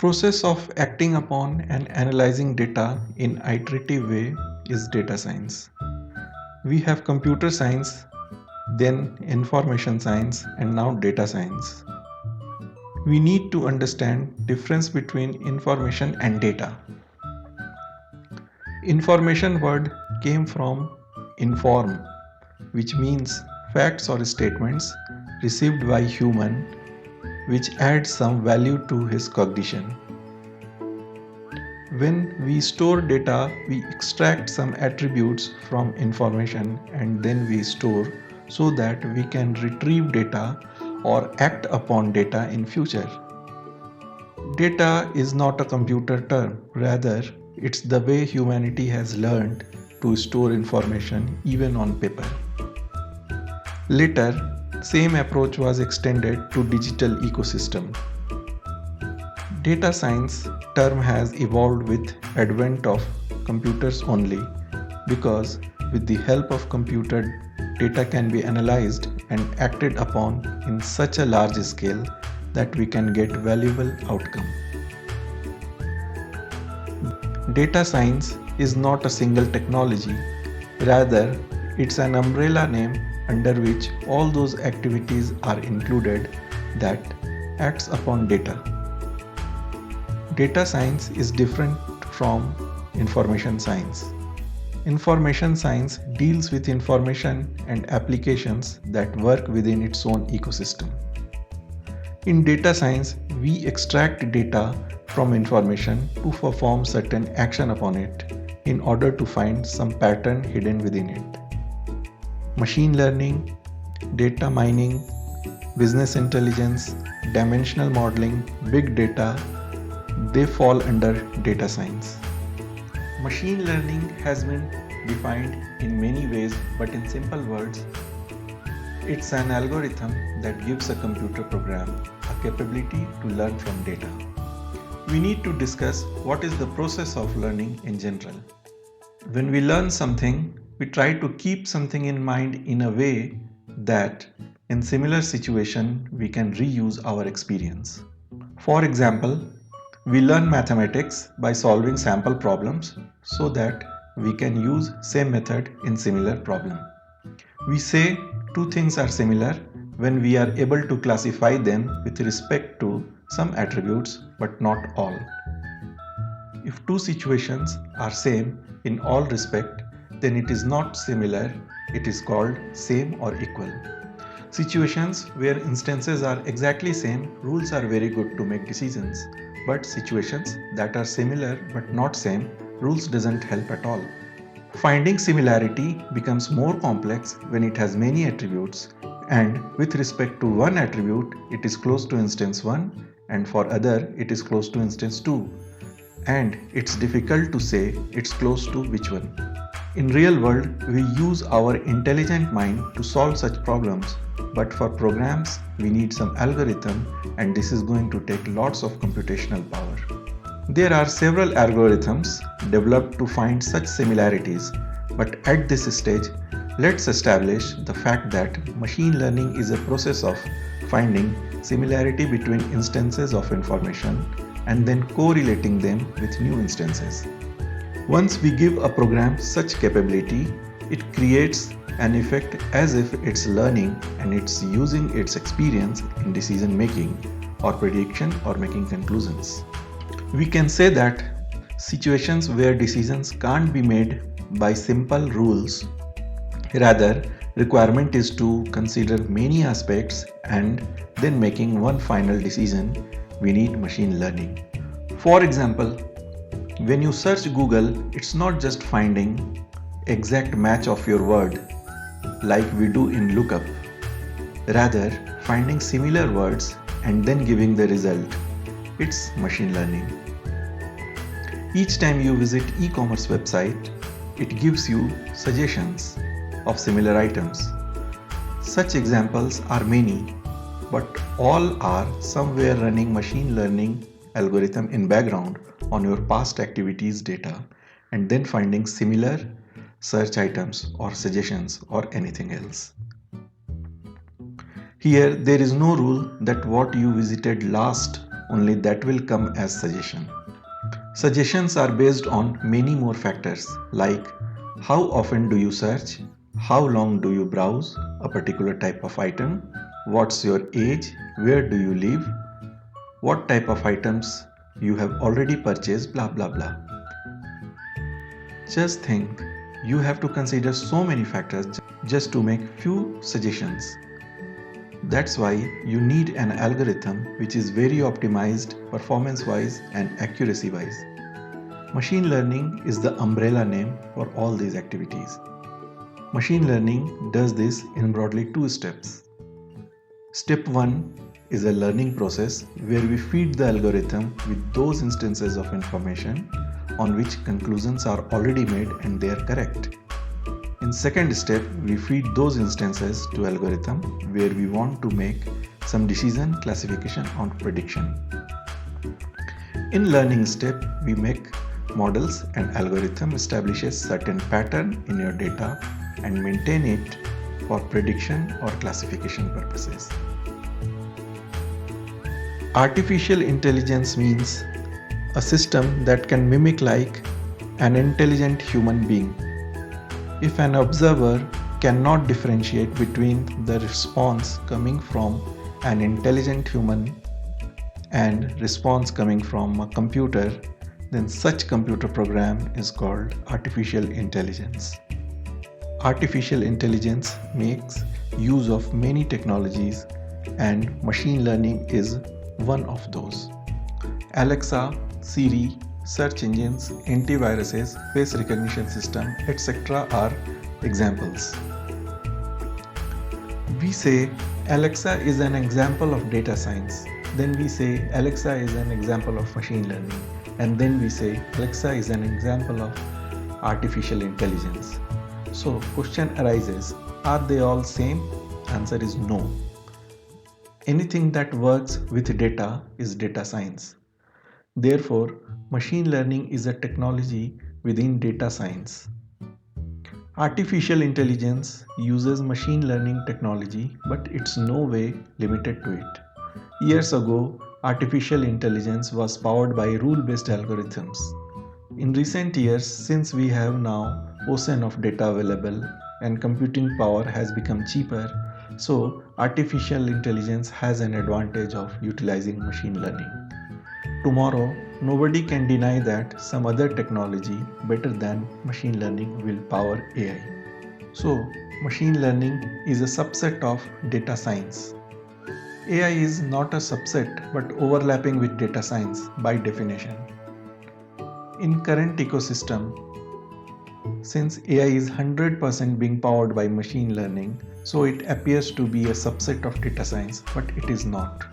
process of acting upon and analyzing data in iterative way is data science. We have computer science, then information science, and now data science. We need to understand difference between information and data. Information word came from inform, which means facts or statements received by human which adds some value to his cognition. When we store data, we extract some attributes from information and then we store so that we can retrieve data or act upon data in future. Data is not a computer term, rather it's the way humanity has learned to store information even on paper. Later, same approach was extended to digital ecosystem. Data science term has evolved with advent of computers only because with the help of computer data can be analyzed and acted upon in such a large scale that we can get valuable outcome. Data science is not a single technology, rather it's an umbrella name under which all those activities are included that acts upon data. Data science is different from information science. Information science deals with information and applications that work within its own ecosystem. In data science, we extract data from information to perform certain action upon it in order to find some pattern hidden within it. Machine learning, data mining, business intelligence, dimensional modeling, big data, they fall under data science. Machine learning has been defined in many ways, but in simple words, it's an algorithm that gives a computer program a capability to learn from data. We need to discuss what is the process of learning in general. When we learn something, we try to keep something in mind in a way that in similar situation we can reuse our experience. For example, we learn mathematics by solving sample problems so that we can use same method in similar problem. We say two things are similar when we are able to classify them with respect to some attributes but not all. If two situations are same in all respect, then it is not similar, it is called same or equal. Situations where instances are exactly same, rules are very good to make decisions. But situations that are similar but not same, rules doesn't help at all. Finding similarity becomes more complex when it has many attributes, and with respect to one attribute it is close to instance 1 and for other it is close to instance 2, and it's difficult to say it's close to which one. In real world, we use our intelligent mind to solve such problems, but for programs we need some algorithm, and this is going to take lots of computational power. There are several algorithms developed to find such similarities, but at this stage, let's establish the fact that machine learning is a process of finding similarity between instances of information and then correlating them with new instances. Once we give a program such capability, it creates an effect as if it's learning and it's using its experience in decision making or prediction or making conclusions. We can say that situations where decisions can't be made by simple rules, rather requirement is to consider many aspects and then making one final decision, we need machine learning. For example, when you search Google, it's not just finding exact match of your word like we do in lookup. Rather, finding similar words and then giving the result. It's machine learning. Each time you visit e-commerce website, it gives you suggestions of similar items. Such examples are many, but all are somewhere running machine learning algorithm in background on your past activities data and then finding similar search items or suggestions or anything else. Here there is no rule that what you visited last only that will come as suggestion. Suggestions are based on many more factors like how often do you search, how long do you browse a particular type of item, what's your age, where do you live, what type of items you have already purchased, blah blah blah. Just think, you have to consider so many factors just to make few suggestions. That's why you need an algorithm which is very optimized performance wise and accuracy wise. Machine learning is the umbrella name for all these activities. Machine learning does this in broadly two steps. Step 1 is a learning process where we feed the algorithm with those instances of information on which conclusions are already made and they are correct. In second step, we feed those instances to algorithm where we want to make some decision, classification or prediction. In learning step, we make models and algorithm establishes certain pattern in your data and maintain it for prediction or classification purposes. Artificial intelligence means a system that can mimic like an intelligent human being. If an observer cannot differentiate between the response coming from an intelligent human and response coming from a computer, then such computer program is called artificial intelligence. Artificial intelligence makes use of many technologies and machine learning is one of those. Alexa, Siri, search engines, antiviruses, face recognition system, etc. are examples. We say Alexa is an example of data science. Then we say Alexa is an example of machine learning. And then we say Alexa is an example of artificial intelligence. So question arises, are they all same? Answer is no. Anything that works with data is data science. Therefore, machine learning is a technology within data science. Artificial intelligence uses machine learning technology, but it's no way limited to it. Years ago, artificial intelligence was powered by rule-based algorithms. In recent years, since we have now ocean of data available and computing power has become cheaper, so artificial intelligence has an advantage of utilizing machine learning. Tomorrow, nobody can deny that some other technology better than machine learning will power AI. So, machine learning is a subset of data science. AI is not a subset but overlapping with data science by definition. In current ecosystem, since AI is 100% being powered by machine learning, so it appears to be a subset of data science, but it is not.